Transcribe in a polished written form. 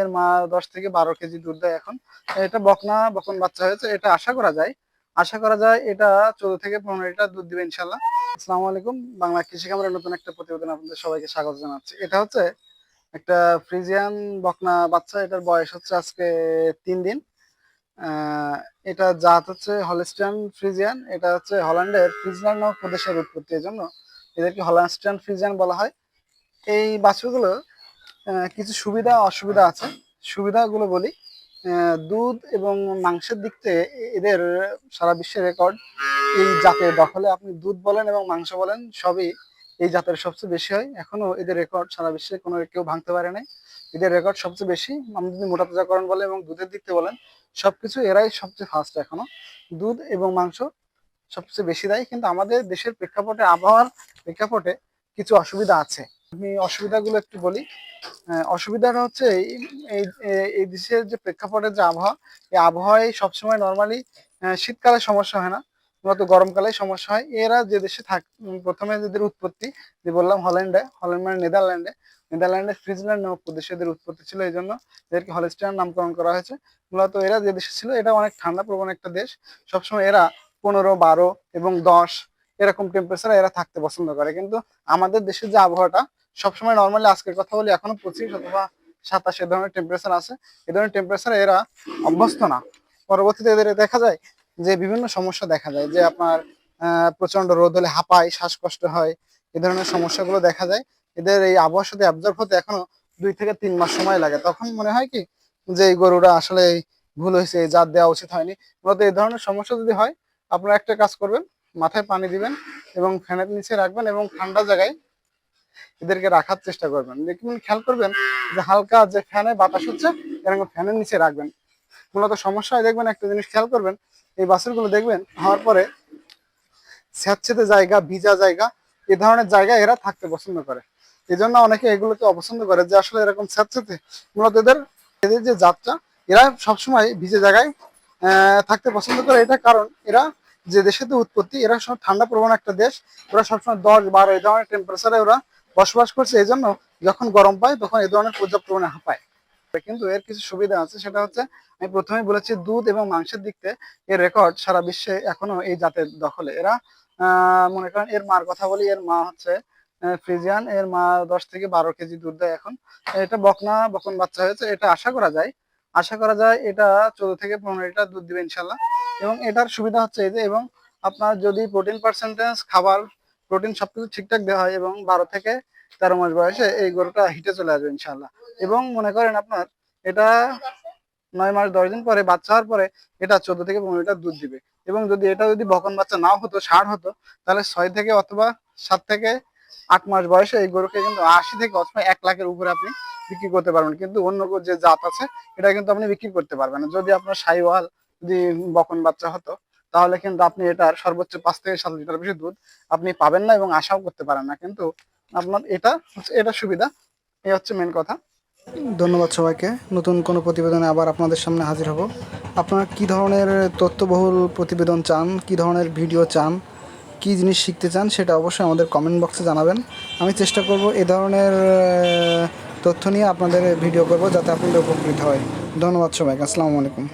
এর মা 10 থেকে 12 কেজি দুধ দেয় এখন। এটা বকন বাচ্চা হয়েছে। এটা আশা করা যায় এটা 14 থেকে 15 লিটার দুধ দিবে ইনশাল্লাহ। আসসালামু আলাইকুম। বাংলা কৃষি খামারের নতুন একটা প্রতিবেদন আপনাদের সবাইকে স্বাগত জানাচ্ছি। এটা হচ্ছে একটা ফ্রিজিয়ান বকনা বাচ্চা। এটার বয়স হচ্ছে আজকে 3 দিন। আহ এটা জাত হচ্ছে হলস্টাইন ফ্রিজিয়ান। এটা হচ্ছে হল্যান্ডের ফ্রিজল্যান্ড নামক প্রদেশের উৎপত্তি, এই জন্য এদেরকে হলস্টাইন ফ্রিজিয়ান বলা হয়। এই বাছুরগুলো কিছু সুবিধা অসুবিধা আছে। সুবিধাগুলো বলি। দুধ এবং মাংসের দিক থেকে এদের সারা বিশ্বে রেকর্ড। এই জাতের দখলে আপনি দুধ বলেন এবং মাংস বলেন, সবই এই জাতের সবচেয়ে বেশি হয়। এখনো এদের রেকর্ড সারা বিশ্বে কোনো কেউ ভাঙতে পারে নাই। এদের রেকর্ড সবচেয়ে বেশি। আপনি যদি মোটা তাজাকরণ বলেন এবং দুধের দিক থেকে বলেন, সবকিছু এরাই সবচেয়ে ফার্স্ট। এখনো দুধ এবং মাংস সবচেয়ে বেশি দেয়। কিন্তু আমাদের দেশের প্রেক্ষাপটে, আবহাওয়ার প্রেক্ষাপটে কিছু অসুবিধা আছে। আমি অসুবিধাগুলো একটু বলি। অসুবিধাটা হচ্ছে এই এই দেশের যে প্রেক্ষাপটের যে আবহাওয়া, এই আবহাওয়ায় সবসময় নর্মালি শীতকালে সমস্যা হয় না, মূলত গরমকালে সমস্যা হয়। এরা যে দেশে প্রথমে যাদের উৎপত্তি, যে বললাম হল্যান্ড মানে নেদারল্যান্ডে ফ্রিজল্যান্ড নামক প্রদেশে এদের উৎপত্তি ছিল, এই জন্য এদেরকে হলস্টাইন নামকরণ করা হয়েছে। মূলত এরা যে দেশে ছিল, এটা অনেক ঠান্ডা প্রবণ একটা দেশ। সবসময় এরা 15, 12 এবং 10 এরকম টেম্পারেচারে এরা থাকতে পছন্দ করে। কিন্তু আমাদের দেশের যে আবহাওয়াটা সবসময় নর্মালি, আজকের কথা বলি, এখনো 25 অথবা 27 এ ধরনের টেম্পারেচার আছে। এ ধরনের টেম্পারেচারে এরা অভ্যস্ত না। পরবর্তীতে এদের দেখা যায় যে বিভিন্ন সমস্যা দেখা যায়, যে আপনার প্রচন্ড রোদ হলে হাঁপায়, শ্বাসকষ্ট হয়, এই ধরনের সমস্যাগুলো দেখা যায়। এদের এই আবহাওয়ার সাথে অ্যাবজর্ব হতে এখনো 2 থেকে 3 মাস সময় লাগে। তখন মনে হয় কি যে এই গরুটা আসলে ভুল হয়েছে, জাত দেওয়া উচিত হয়নি। মূলত এই ধরনের সমস্যা যদি হয়, আপনারা একটা কাজ করবেন, মাথায় পানি দিবেন এবং ফ্যানের নিচে রাখবেন এবং ঠান্ডা জায়গায় এদেরকে রাখার চেষ্টা করবেন। দেখবেন, খেয়াল করবেন যে হালকা যে ফ্যানে বাতাস হচ্ছে, এরকম ফ্যানের নিচে রাখবেন। মূলত সমস্যা হয়, দেখবেন একটা জিনিস খেয়াল করবেন, এই বাছুরগুলো দেখবেন হওয়ার পরে স্যাঁতসেঁতে জায়গা, ভিজা জায়গা, এই ধরনের জায়গায় এরা থাকতে পছন্দ করে। এই জন্য অনেকে এগুলোকে অপছন্দ করে, যে আসলে এরকম স্যাঁতসেঁতে। মূলত এদের এদের যে জাতটা, এরা সবসময় ভিজে জায়গায় থাকতে পছন্দ করে। এটা কারণ এরা যে দেশেতে উৎপত্তি, এরা সব ঠান্ডা প্রবণ একটা দেশ। ওরা সবসময় 10, 12 এই ধরনের টেম্পারেচারে ওরা বসবাস করছে। এই জন্য যখন গরম পায় তখন এই ধরনের পর্যাপ্ত পরিমাণে হাঁপায়। কিন্তু এর কিছু সুবিধা আছে। সেটা হচ্ছে, আমি প্রথমেই বলেছি, দুধ এবং মাংসের দিক থেকে এর রেকর্ড সারা বিশ্বে এখনো এই জাতের দখলে। এরা মনে করেন, এর মার কথা বলি, এর মা হচ্ছে ফ্রিজিয়ান। এর মা 10 থেকে 12 কেজি দুধ দেয় এখন। এটা বকন বাচ্চা হয়েছে। এটা আশা করা যায় এটা 14 থেকে 15 লিটার দুধ দিবে ইনশাল্লাহ। এবং এটার সুবিধা হচ্ছে এই যে, এবং আপনার যদি প্রোটিন পার্সেন্টেজ, খাবার, প্রোটিন সবকিছু ঠিকঠাক দেওয়া হয়, এবং 12 থেকে 13 মাস বয়সে এই গরুটা হিটে চলে আসবে ইনশাল্লাহ। এবং মনে করেন আপনার এটা 9 মাস 10 দিন পরে বাচ্চা হওয়ার পরে এটা 14 থেকে 15 লিটার দুধ দিবে। এবং এটা যদি বকন বাচ্চা নাও হতো, ষাঁড় হতো, তাহলে 6 থেকে অথবা 7 থেকে 8 মাস বয়সে এই গরুকে কিন্তু 80 থেকে অথবা 1 লাখের উপরে আপনি বিক্রি করতে পারবেন। কিন্তু অন্য যে জাত আছে, এটা কিন্তু আপনি বিক্রি করতে পারবেন না। যদি আপনার শাহিওয়াল যদি বকন বাচ্চা হতো, তাহলে কিন্তু আপনি এটার সর্বোচ্চ 5 থেকে 7 লিটার বেশি দুধ আপনি পাবেন না এবং আশাও করতে পারেন না। কিন্তু আপনার এটা সুবিধা। এই হচ্ছে মেন কথা। ধন্যবাদ সবাইকে। নতুন কোনো প্রতিবেদনে আবার আপনাদের সামনে হাজির হব। আপনারা কী ধরনের তথ্যবহুল প্রতিবেদন চান, কী ধরনের ভিডিও চান, কী জিনিস শিখতে চান, সেটা অবশ্যই আমাদের কমেন্ট বক্সে জানাবেন। আমি চেষ্টা করব এ ধরনের তথ্য নিয়ে আপনাদের ভিডিও করব, যাতে আপনাদের উপকৃত হয়। ধন্যবাদ সবাইকে। আসসালামু আলাইকুম।